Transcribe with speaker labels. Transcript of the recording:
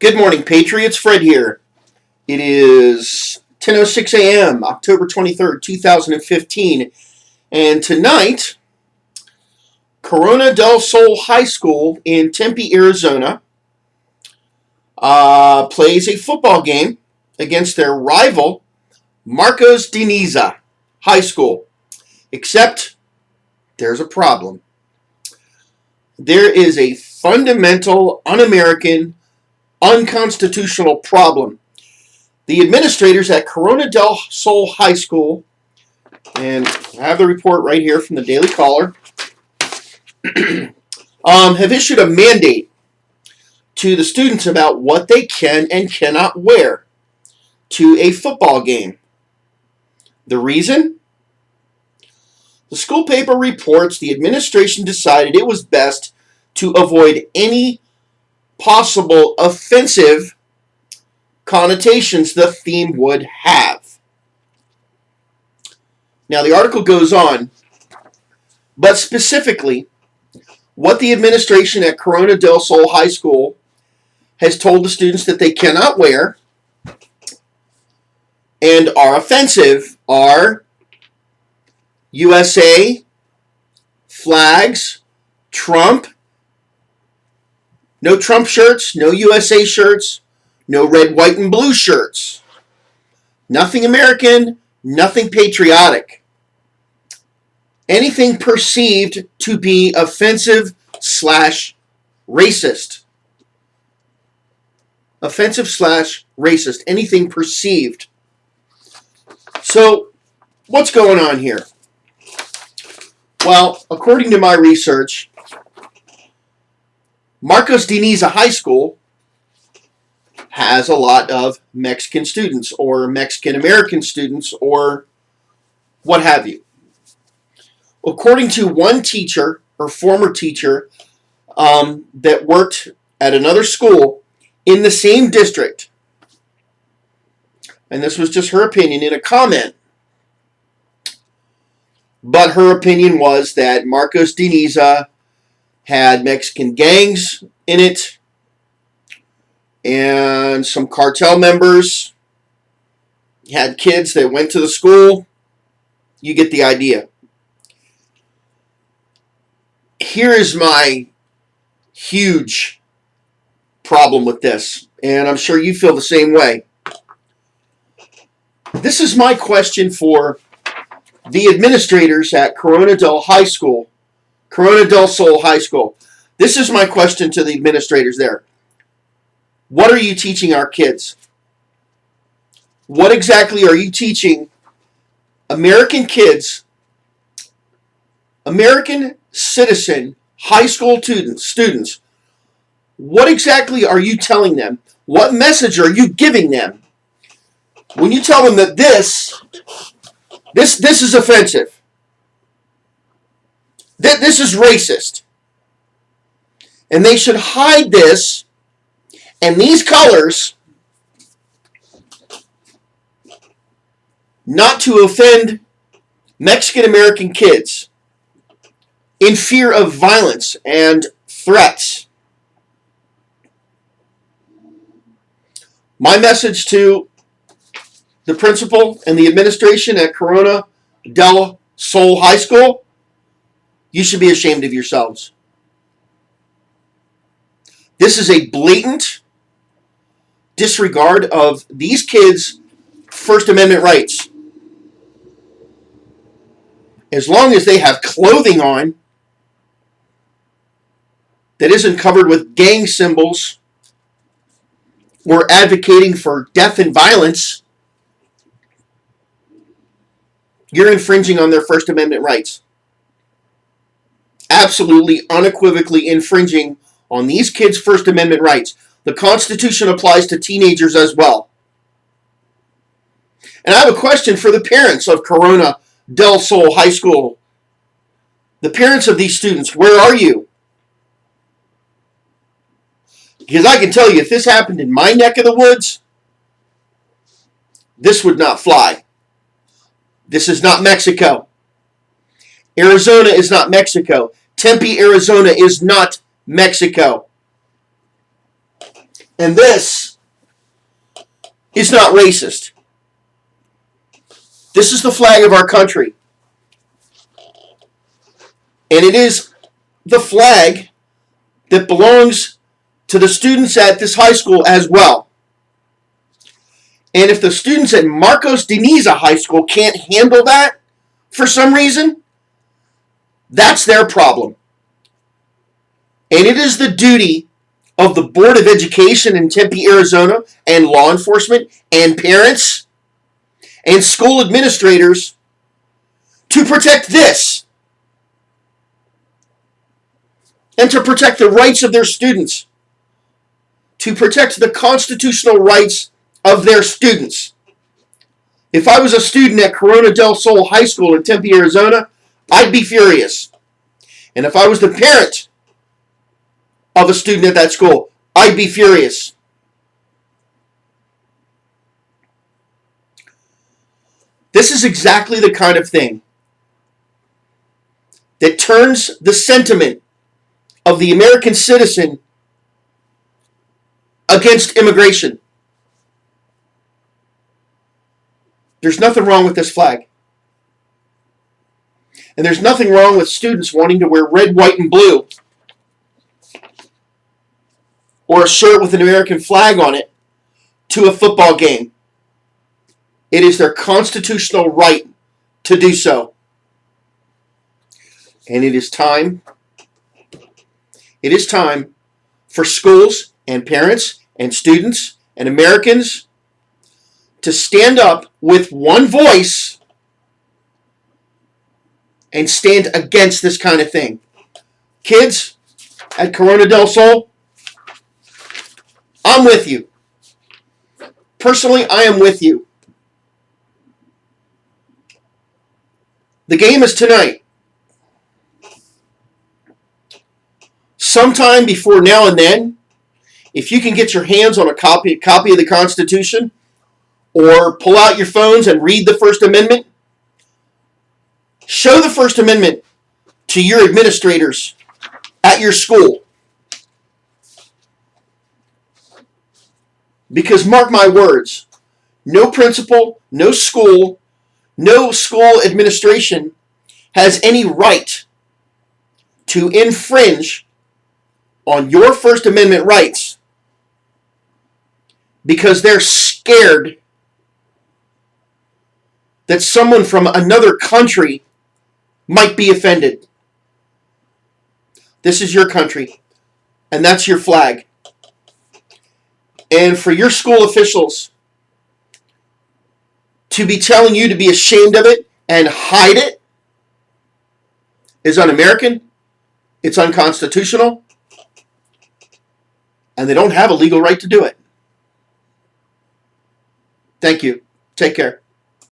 Speaker 1: Good morning, Patriots. Fred here. It is 10:06 a.m., October 23rd, 2015. And tonight, Corona del Sol High School in Tempe, Arizona, plays a football game against their rival, Marcos de Niza High School. Except, there's a problem. There is a fundamental, un-American, unconstitutional problem. The administrators at Corona del Sol High School, and I have the report right here from the Daily Caller, have issued a mandate to the students about what they can and cannot wear to a football game. The reason? The school paper reports the administration decided it was best to avoid any possible offensive connotations the theme would have. Now, the article goes on, but specifically, what the administration at Corona del Sol High School has told the students that they cannot wear and are offensive are USA, flags, Trump, no Trump shirts, no USA shirts, no red, white, and blue shirts. Nothing American, nothing patriotic. Anything perceived to be offensive / racist. Offensive / racist. Anything perceived. So, what's going on here? Well, according to my research, Marcos de Niza High School has a lot of Mexican students or Mexican-American students or what have you. According to one teacher or former teacher that worked at another school in the same district, and this was just her opinion in a comment, but her opinion was that Marcos de Niza had Mexican gangs in it and some cartel members, had kids that went to the school. You get the idea. Here is my huge problem with this, and I'm sure you feel the same way. This is my question for the administrators at Corona del Sol High School. This is my question to the administrators there. What are you teaching our kids? What exactly are you teaching American kids, American citizen high school students? What exactly are you telling them? What message are you giving them when you tell them that this is offensive? This is racist. And they should hide this and these colors not to offend Mexican-American kids in fear of violence and threats. My message to the principal and the administration at Corona del Sol High School: you should be ashamed of yourselves. This is a blatant disregard of these kids' First Amendment rights. As long as they have clothing on that isn't covered with gang symbols or advocating for death and violence, you're infringing on their First Amendment rights. Absolutely, unequivocally infringing on these kids' First Amendment rights. The Constitution applies to teenagers as well. And I have a question for the parents of Corona del Sol High School. The parents of these students, where are you? Because I can tell you, if this happened in my neck of the woods, this would not fly. This is not Mexico. Arizona is not Mexico. Tempe, Arizona is not Mexico. And this is not racist. This is the flag of our country. And it is the flag that belongs to the students at this high school as well. And if the students at Marcos de Niza High School can't handle that for some reason, that's their problem. And it is the duty of the Board of Education in Tempe, Arizona, and law enforcement, and parents, and school administrators to protect this. And to protect the rights of their students. To protect the constitutional rights of their students. If I was a student at Corona del Sol High School in Tempe, Arizona, I'd be furious. And if I was the parent of a student at that school, I'd be furious. This is exactly the kind of thing that turns the sentiment of the American citizen against immigration. There's nothing wrong with this flag. And there's nothing wrong with students wanting to wear red, white, and blue, or a shirt with an American flag on it, to a football game. It is their constitutional right to do so. And it is time for schools and parents and students and Americans to stand up with one voice and stand against this kind of thing. Kids at Corona del Sol, I'm with you. Personally, I am with you. The game is tonight. Sometime before now and then, if you can get your hands on a copy of the Constitution, or pull out your phones and read the First Amendment, show the First Amendment to your administrators at your school. Because mark my words, no principal, no school administration has any right to infringe on your First Amendment rights because they're scared that someone from another country might be offended. This is your country, and that's your flag. And for your school officials to be telling you to be ashamed of it and hide it is un-American, it's unconstitutional, and they don't have a legal right to do it. Thank you. Take care.